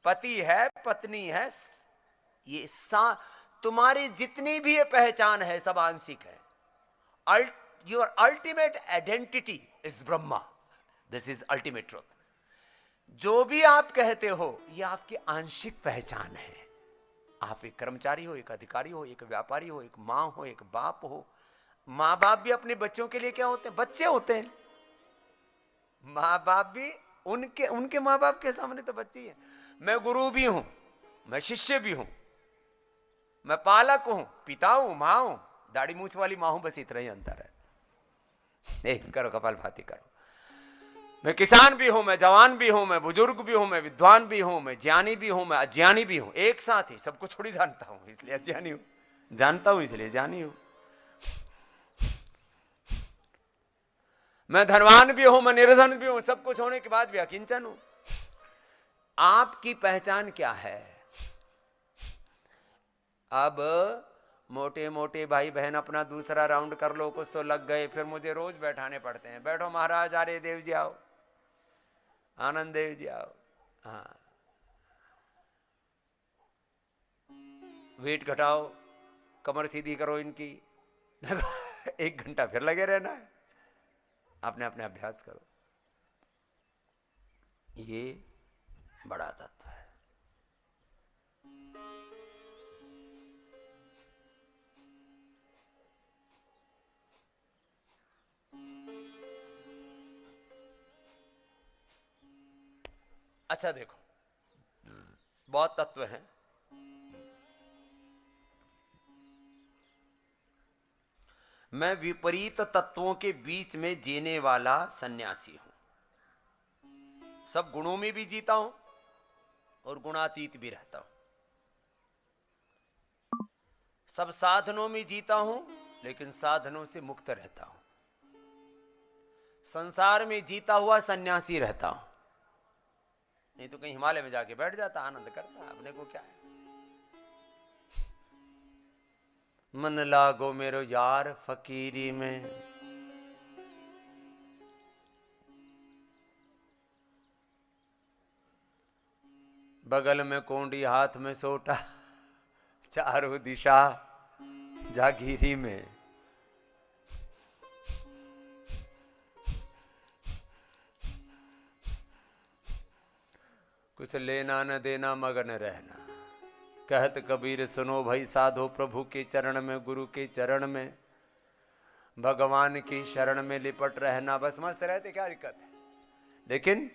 पति है, पत्नी है, ये तुम्हारी जितनी भी ये पहचान है सब आंशिक है। Your ultimate identity is Brahma, this is ultimate truth. जो भी आप कहते हो ये आपकी आंशिक पहचान है। आप एक कर्मचारी हो, एक अधिकारी हो, एक व्यापारी हो, एक माँ हो, एक बाप हो। माँ बाप भी अपने बच्चों के लिए क्या होते हैं? बच्चे होते हैं। माँ बाप भी उनके माँ बाप के सामने तो बच्चे ही हैं। मैं गुरु भी हूं, मैं शिष्य भी हूं, मैं पालक हूं, पिता हूं, मां हूं, दाढ़ी मूछ वाली मां हूं, बस इतना ही अंतर है। करो कपाल भाती करो। मैं किसान भी हूं, मैं जवान भी हूं, मैं बुजुर्ग भी हूं, मैं विद्वान भी हूं, मैं ज्ञानी भी हूं, मैं अज्ञानी भी हूं। एक साथ ही सबको थोड़ी जानता हूं इसलिए अज्ञानी हूं, जानता हूं इसलिए ज्ञानी हूं। मैं धनवान भी हूं, मैं निर्धन भी हूं, सब कुछ होने के बाद भी अकिंचन हूं। आपकी पहचान क्या है? अब मोटे मोटे भाई बहन अपना दूसरा राउंड कर लो, कुछ तो लग गए, फिर मुझे रोज बैठाने पड़ते हैं। बैठो महाराज, आर्य देव जी आओ, आनंद देव जी आओ, हाँ वेट घटाओ, कमर सीधी करो इनकी। 1 घंटा फिर लगे रहना है। अपने अपने अभ्यास करो। ये बड़ा तत्व है। अच्छा देखो, बहुत तत्व हैं। मैं विपरीत तत्वों के बीच में जीने वाला सन्यासी हूं। सब गुणों में भी जीता हूं और गुणातीत भी रहता हूं। सब साधनों में जीता हूं लेकिन साधनों से मुक्त रहता हूं। संसार में जीता हुआ सन्यासी रहता हूं। नहीं तो कहीं हिमालय में जाके बैठ जाता, आनंद करता, अपने को क्या है। मन लागो मेरो यार फकीरी में, बगल में कोंडी हाथ में सोटा, चारों दिशा जागीरी में। कुछ लेना न देना मगन रहना। कहत कबीर सुनो भाई साधो प्रभु के चरण में, गुरु के चरण में, भगवान की शरण में लिपट रहना। बस मस्त रहते, क्या दिक्कत है। लेकिन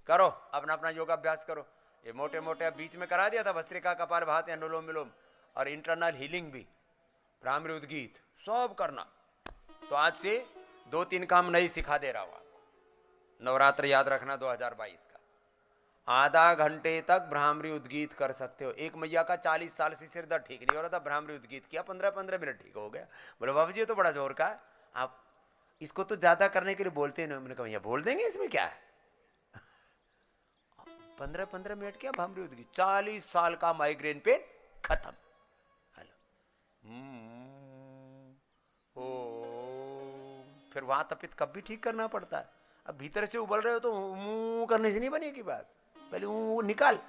करो अपना अपना योगाभ्यास करो। ये मोटे मोटे बीच में करा दिया था भस्त्रिका, कपालभाति, अनुलोम विलोम और इंटरनल हीलिंग भी, भ्रामरी उद्गीत सब करना। तो आज से 2-3 काम नहीं सिखा दे रहा हूं। नवरात्र याद रखना 2022 का। आधा घंटे तक भ्रामरी उद्गीत कर सकते हो। एक मैया का 40 साल से सिर दर्द ठीक नहीं हो रहा था, भ्रामरी उद्गीत किया, 15-15 मिनट ठीक हो गया। बोले बाबू जी ये तो बड़ा जोर का है, आप इसको तो ज्यादा करने के लिए बोलते नहीं। मैंने कहा भैया बोल देंगे, इसमें क्या है। 15-15 मिनट क्या भ्रामरी उद्गीत, 40 साल का माइग्रेन पेन खत्म। हेलो ओ, फिर वहां तपित कब भी ठीक करना पड़ता है। अब भीतर से उबल रहे हो तो मुंह करने से नहीं बनेगी बात, पहले वो निकाल।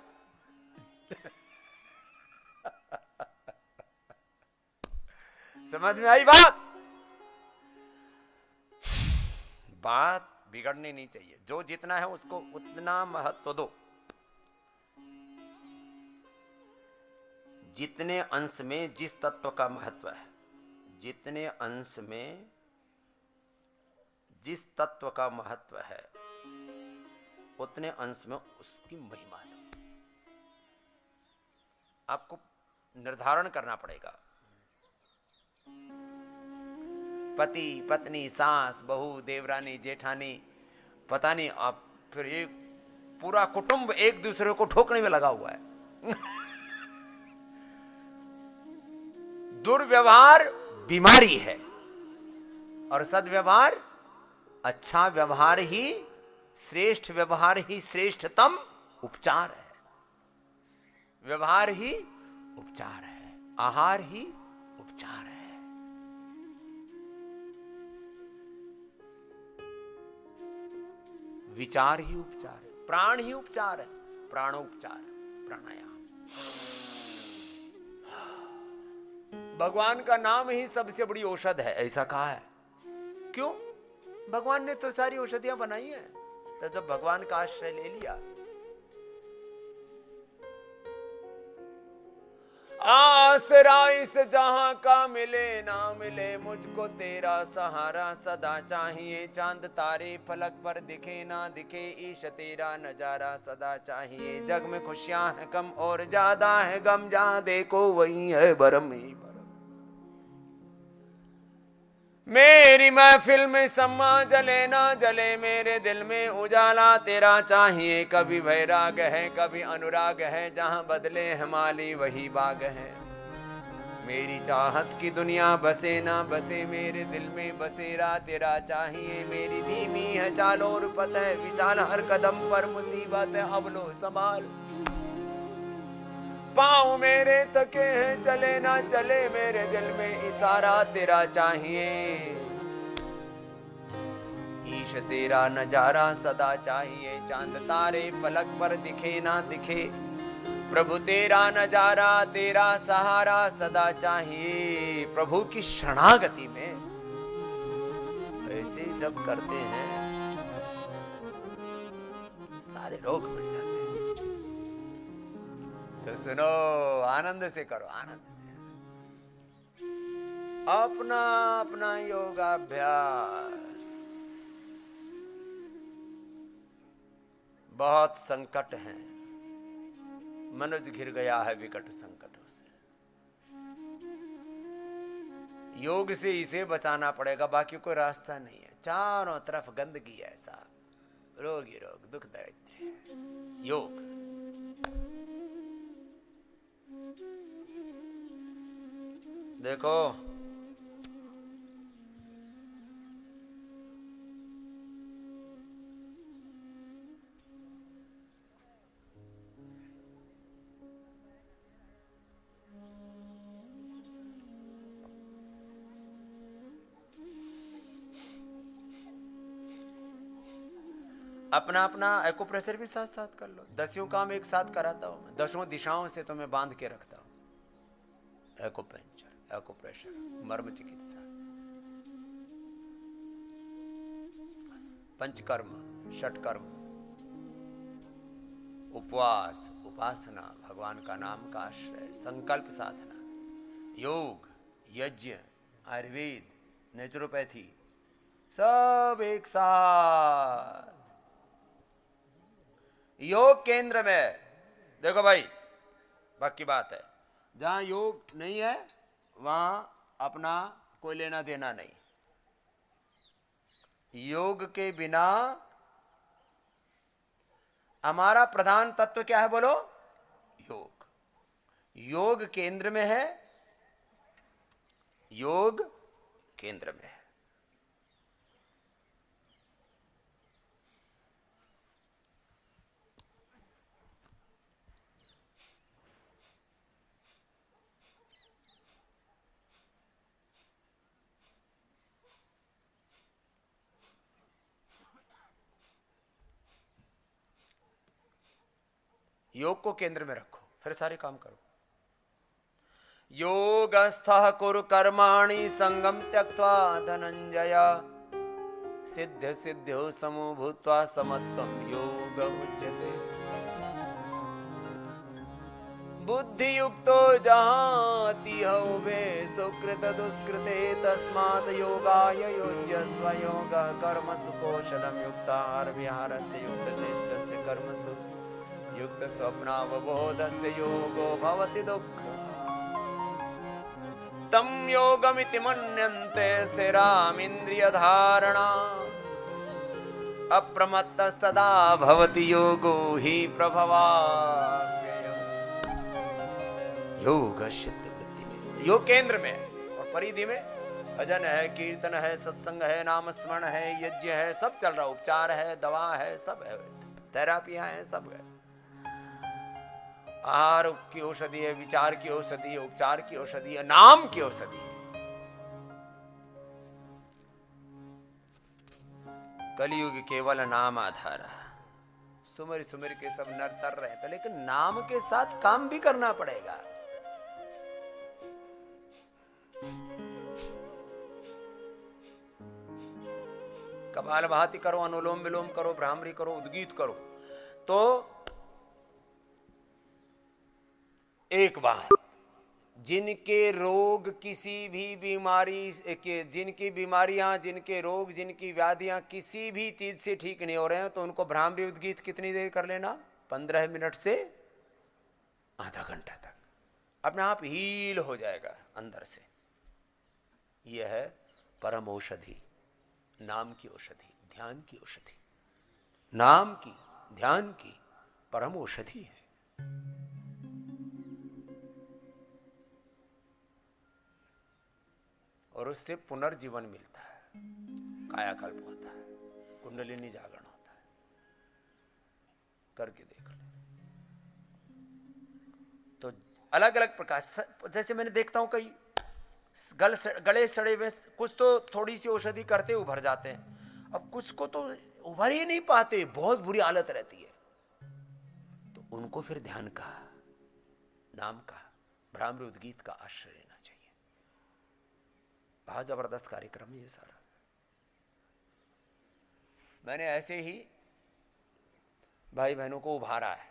समझ में आई बात? बात बिगड़नी नहीं चाहिए। जो जितना है उसको उतना महत्व दो। जितने अंश में जिस तत्व का महत्व है, जितने अंश में जिस तत्व का महत्व है, उतने अंश में उसकी महिमा है। आपको निर्धारण करना पड़ेगा। पति पत्नी सास बहू देवरानी जेठानी, पता नहीं आप, फिर एक पूरा कुटुंब एक दूसरे को ठोकने में लगा हुआ है। दुर्व्यवहार बीमारी है और सद्व्यवहार, अच्छा व्यवहार ही, श्रेष्ठ व्यवहार ही श्रेष्ठतम उपचार है। व्यवहार ही उपचार है, आहार ही उपचार है। विचार ही उपचार है, प्राण ही उपचार है। प्राणोपचार, प्राणायाम। भगवान का नाम ही सबसे बड़ी औषध है, ऐसा कहा है। क्यों? भगवान ने तो सारी औषधियां बनाई हैं, तो जब भगवान का आश्रय ले लिया। आसरा इस जहां का मिले ना मिले, मुझको तेरा सहारा सदा चाहिए। चांद तारे फलक पर दिखे ना दिखे, ईश तेरा नजारा सदा चाहिए। जग में खुशियां हैं कम और ज्यादा है गम, जहां देखो वही है भरम ही भरम। मेरी महफिल में सम्मा जले ना जले, मेरे दिल में उजाला तेरा चाहिए। कभी वैराग है कभी अनुराग है, जहां बदले है माली वही बाग है। मेरी चाहत की दुनिया बसे ना बसे, मेरे दिल में बसेरा तेरा चाहिए। मेरी धीमी है चाल और पथ है विशाल, हर कदम पर मुसीबत है अब लो संभाल। पाँव मेरे थके हैं चले ना चले, मेरे दिल में इशारा तेरा चाहिए। ईश तेरा नजारा सदा चाहिए। चांद तारे फलक पर दिखे ना दिखे, प्रभु तेरा नजारा तेरा सहारा सदा चाहिए। प्रभु की शरणागति में ऐसे जब करते हैं सारे रोग मिट जाते हैं। तो सुनो, आनंद से करो, आनंद से। अपना अपना योगाभ्यास। बहुत संकट है, मनुष्य घिर गया है विकट संकटों से। योग से इसे बचाना पड़ेगा, बाकी कोई रास्ता नहीं है। चारों तरफ गंदगी है, साहब, रोग ही रोग, दुख दरिद्र। योग देखो, अपना अपना एक्यूप्रेशर भी साथ साथ कर लो। 10 काम एक साथ कराता हूं मैं, 10 दिशाओं से तो मैं बांध के रखता हूं। एक्यूपेंचर, एक्यूप्रेशर, मर्म चिकित्सा, पंचकर्म, षटकर्म, उपवास, उपासना, भगवान का नाम का आश्रय, संकल्प साधना, योग, यज्ञ, आयुर्वेद, नेचुरोपैथी, सब एक साथ। योग केंद्र में देखो भाई, बाकी बात है, जहां योग नहीं है वहां अपना कोई लेना देना नहीं। योग के बिना हमारा प्रधान तत्व क्या है बोलो? योग। योग केंद्र में है, योग केंद्र में है। योग को केंद्र में रखो, फिर सारे काम करो। योगस्थः कुरु कर्माणि संगम त्यक्त्वा धनंजय, सिद्ध सिद्ध्यो समो भूत्वा समत्वं योग उच्यते। बुद्धि युक्तो जहाँ तिह उभे सुकृत दुष्कृते, तस्मात् योगाय युज्यस्व। योगः कर्मसु कौशलं युक्ताहार विहारस्य युक्तचेष्टस्य कर्मसु युक्त स्वप्नावबोधस्य योगो भवति दुःख। तम योगमिति मन्यन्ते स्थिरामिन्द्रिय धारणा, अप्रमत्तस्तदा भवति योगो हि प्रभवाप्ययः। योग सिद्ध वृत्ति में, योग केंद्र में और परिधि में भजन है, कीर्तन है, सत्संग है, नाम स्मरण है, यज्ञ है, सब चल रहा, उपचार है, दवा है, सब है, थेरापियां हैं, सब है। आहार की औषधि है, विचार की औषधि है, उपचार की औषधि है, नाम की औषधि है। कलयुग केवल नाम आधार। सुमर सुमर के सब नर तर रहे थे, लेकिन नाम के साथ काम भी करना पड़ेगा। कपालभाति करो, अनुलोम विलोम करो, भ्रामरी करो, उद्गीत करो। तो एक बात, जिनके रोग किसी भी बीमारी के, जिनकी बीमारियां, जिनके रोग, जिनकी व्याधियां किसी भी चीज से ठीक नहीं हो रहे हैं, तो उनको भ्रामरी उद्गीत कितनी देर कर लेना? 15 मिनट से आधा घंटा तक अपने आप हील हो जाएगा अंदर से। यह है परम औषधि, नाम की औषधि, ध्यान की औषधि। नाम की, ध्यान की परम औषधि है। और उससे पुनर्जीवन मिलता है, कायाकल्प होता है, कुंडलिनी जागरण होता है। करके देख ले। तो अलग अलग प्रकार, जैसे मैंने देखता हूं कई गले सड़े हुए, कुछ तो थोड़ी सी औषधि करते उभर जाते हैं, अब कुछ को तो उभर ही नहीं पाते, बहुत बुरी हालत रहती है। तो उनको फिर ध्यान का, नाम का, भ्रामरी उद्गीत का आश्रय लेना चाहिए। बहुत जबरदस्त कार्यक्रम है ये सारा। मैंने ऐसे ही भाई बहनों को उभारा है,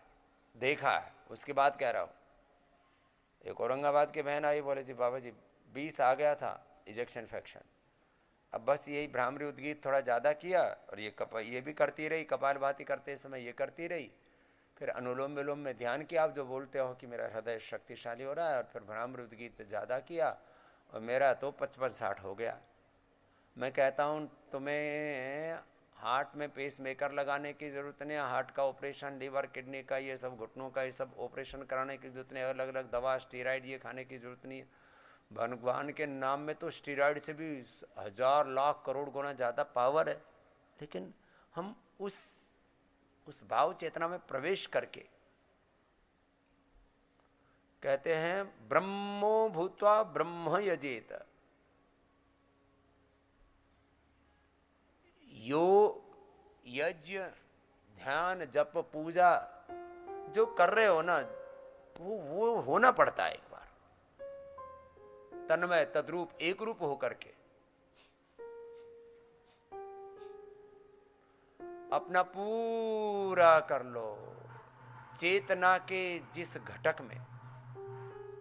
देखा है। उसके बाद कह रहा हूं, एक औरंगाबाद के बहन आई, बोले जी बाबा जी 20 आ गया था इजेक्शन इन्फेक्शन, अब बस यही भ्रामरी उद्गीत थोड़ा ज़्यादा किया, और ये भी करती रही, कपालभाति करते समय ये करती रही, फिर अनुलोम विलोम में ध्यान किया, आप जो बोलते हो कि मेरा हृदय शक्तिशाली हो रहा है, और फिर भ्रामरी उद्गीत ज़्यादा किया, और मेरा तो 55-60 हो गया। मैं कहता हूँ तुम्हें हार्ट में पेस मेकर लगाने की ज़रूरत नहीं, हार्ट का ऑपरेशन, लीवर, किडनी का, ये सब घुटनों का, ये सब ऑपरेशन कराने की जरूरत नहीं, अलग अलग दवा, स्टीराइड ये खाने की जरूरत नहीं। भगवान के नाम में तो स्टीराइड से भी 1000 लाख करोड़ गुना ज़्यादा पावर है, लेकिन हम उस भाव चेतना में प्रवेश करके कहते हैं ब्रह्मो भूत्वा ब्रह्म यजेत। यो यज्ञ, ध्यान, जप, पूजा जो कर रहे हो ना, वो होना पड़ता है एक बार, तन्मय, तद्रूप, एक रूप होकर के। अपना पूरा कर लो चेतना के जिस घटक में,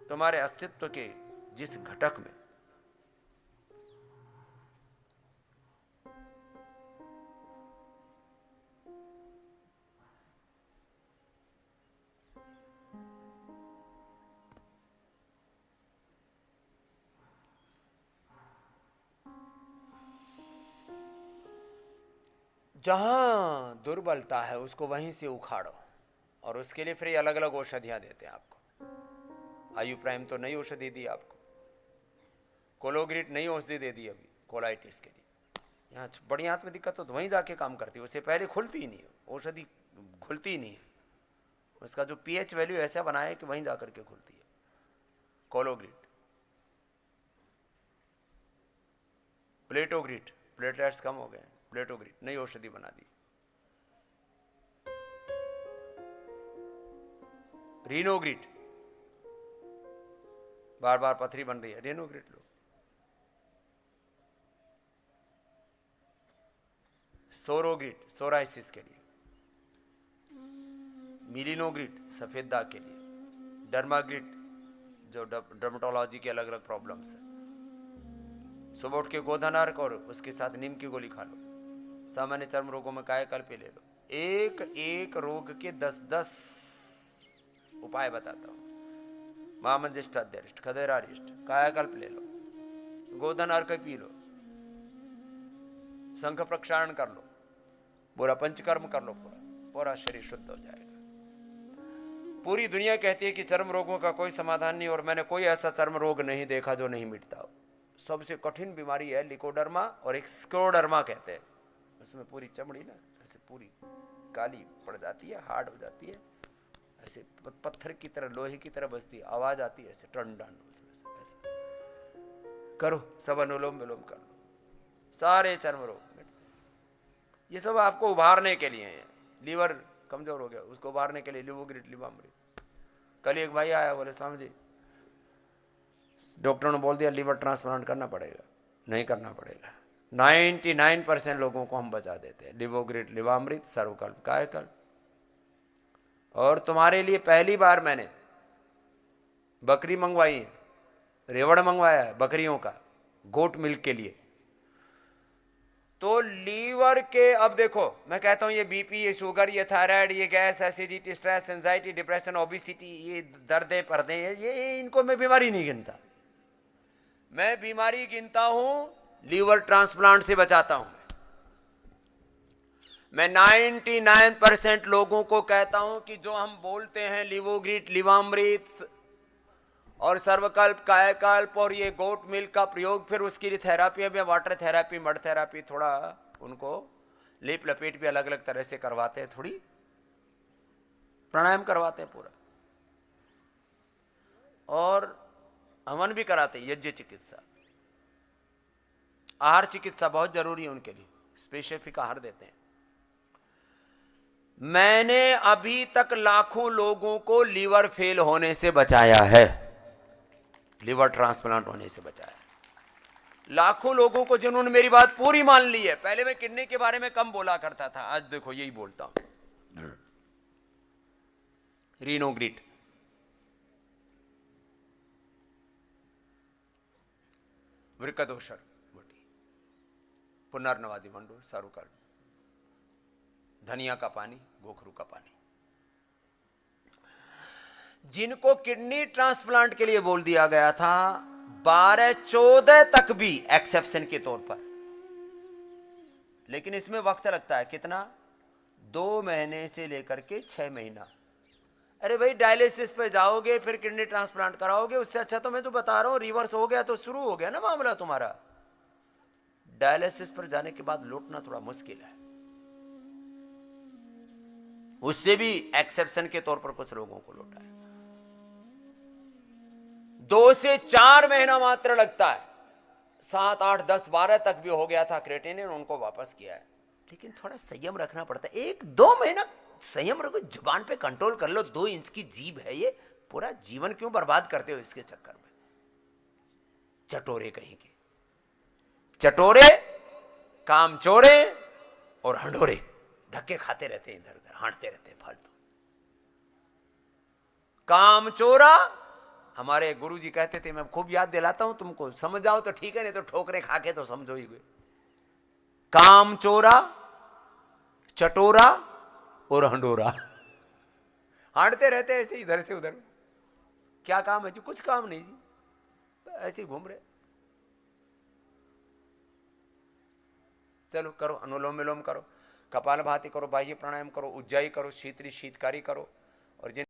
तुम्हारे अस्तित्व के जिस घटक में जहां दुर्बलता है उसको वहीं से उखाड़ो, और उसके लिए फिर अलग अलग औषधियां देते हैं आपको। आयु प्राइम तो नई औषधि दी आपको, कोलोग्रिट नई औषधि दे दी अभी कोलाइटिस के लिए। यहाँ बड़ी हाथ में दिक्कत हो तो वहीं जाके काम करती है, उससे पहले खुलती ही नहीं है औषधि, खुलती ही नहीं है। उसका जो पीएच वैल्यू ऐसा बनाया है कि वहीं जाकर के खुलती है। कोलोग्रिट, प्लेटोग्रिट, प्लेटलेट्स कम हो गए, प्लेटोग्रिट नई औषधि बना दी। रीनोग्रिट, बार बार पथरी बन रही है, रीनोग्रिट लो। सोरोग्रिट सोराइसिस के लिए, मिलिनोग्रिट सफेद दाग के लिए, डर्माग्रिट जो डर्मेटोलॉजी के अलग अलग प्रॉब्लम्स है। सुबह उठ के गोधनार्क और उसके साथ नीम की गोली खा लो। सामान्य चर्म रोगों में कायाकल्प ले लो। एक एक रोग के 10-10 उपाय बताता हूं। महामंजिष्ठ, अध्यरिष्ट, खदेरारिष्ट, कायाकल्प ले लो, गोधनार्क पी लो, शंख प्रक्षालन कर लो, पूरा पंचकर्म कर लो, पूरा शरीर शुद्ध हो जाएगा। पूरी दुनिया कहती है कि चर्म रोगों का कोई समाधान नहीं, और मैंने कोई ऐसा चर्म रोग नहीं देखा जो नहीं मिटता हो। सबसे कठिन बीमारी है लिकोडर्मा, और एक स्क्रोडर्मा कहते हैं। उसमें पूरी चमड़ी ना ऐसे पूरी काली पड़ जाती है, हार्ड हो जाती है, ऐसे पत्थर की तरह, लोहे की तरह बजती है, आवाज आती है ऐसे टन टन, उसमें से ऐसे करो, सब अनुलोम विलोम कर लो, सारे चर्म रोग मिटते। ये सब आपको उभारने के लिए है। लीवर कमजोर हो गया, उसको उबारने के लिए लिवोग्रिट लिवामृत। कल एक भाई आया, बोले स्वामी जी डॉक्टर ने बोल दिया लिवर ट्रांसप्लांट करना पड़ेगा। नहीं करना पड़ेगा, 99% लोगों को हम बचा देते हैं। लिवोग्रिट लिवामृत, सर्वकल्प कायकल्प। और तुम्हारे लिए पहली बार मैंने बकरी मंगवाई है, रेवड़ मंगवाया है बकरियों का, गोट मिल्क के लिए। तो लीवर के, अब देखो मैं कहता हूं ये बीपी, ये शुगर, ये थायराइड, ये gas, acidity, stress, anxiety, depression, obesity, ये दर्दे पर्दे, ये इनको मैं बीमारी नहीं गिनता। मैं बीमारी गिनता हूं लीवर ट्रांसप्लांट से बचाता हूं। मैं 99% लोगों को कहता हूं कि जो हम बोलते हैं लिवोग्रिट लिवामृत और सर्वकल्प कायकल्प और ये गोट मिल्क का प्रयोग, फिर उसकी थेरापी में वाटर थेरापी, मड थेरापी, थोड़ा उनको लेप लपेट भी अलग अलग तरह से करवाते हैं, थोड़ी प्राणायाम करवाते हैं पूरा, और हवन भी कराते हैं, यज्ञ चिकित्सा, आहार चिकित्सा बहुत जरूरी है उनके लिए, स्पेसिफिक आहार देते हैं। मैंने अभी तक लाखों लोगों को लीवर फेल होने से बचाया है, लिवर ट्रांसप्लांट होने से बचाया। लाखों लोगों को जिन्होंने मेरी बात पूरी मान ली है। पहले मैं किडनी के बारे में कम बोला करता था, आज देखो यही बोलता हूं। रीनोग्रिट, वृकदोषर बटी, पुनर्नवादी मंडूर, सारूकल्प, धनिया का पानी, गोखरू का पानी। जिनको किडनी ट्रांसप्लांट के लिए बोल दिया गया था 12-14 तक भी एक्सेप्शन के तौर पर, लेकिन इसमें वक्त लगता है कितना, 2 महीने से लेकर के 6 महीना। अरे भाई डायलिसिस पे जाओगे फिर किडनी ट्रांसप्लांट कराओगे, उससे अच्छा तो मैं तो बता रहा हूं रिवर्स हो गया तो शुरू हो गया ना मामला तुम्हारा। डायलिसिस पर जाने के बाद लौटना थोड़ा मुश्किल है, उससे भी एक्सेप्शन के तौर पर कुछ लोगों को लौटा है। 2 से 4 महीना मात्र लगता है, 7, 8, 10, 12 तक भी हो गया था क्रेटिनिन, उनको वापस किया है। लेकिन थोड़ा संयम रखना पड़ता है, 1-2 महीना संयम रखो, जुबान पे कंट्रोल कर लो। 2 इंच की जीभ है ये, पूरा जीवन क्यों बर्बाद करते हो इसके चक्कर में, चटोरे कहीं के, चटोरे, कामचोरे और हंडोरे, धक्के खाते रहते हैं, इधर उधर हांटते रहते हैं फालतू। कामचोरा, हमारे गुरुजी कहते थे, मैं खूब याद दिलाता हूं तुमको, समझ जाओ तो ठीक है, नहीं तो ठोकरे खा के तो समझो ही गए। कामचोरा, चटोरा और हंडोरा, हांटते रहते ऐसे इधर से उधर। क्या काम है जी? कुछ काम नहीं जी, ऐसे घूम रहे। चलो करो, अनुलोम विलोम करो, कपालभाति करो, बाह्य प्राणायाम करो, उज्जाई करो, शीतली शीतकारी करो, और जिन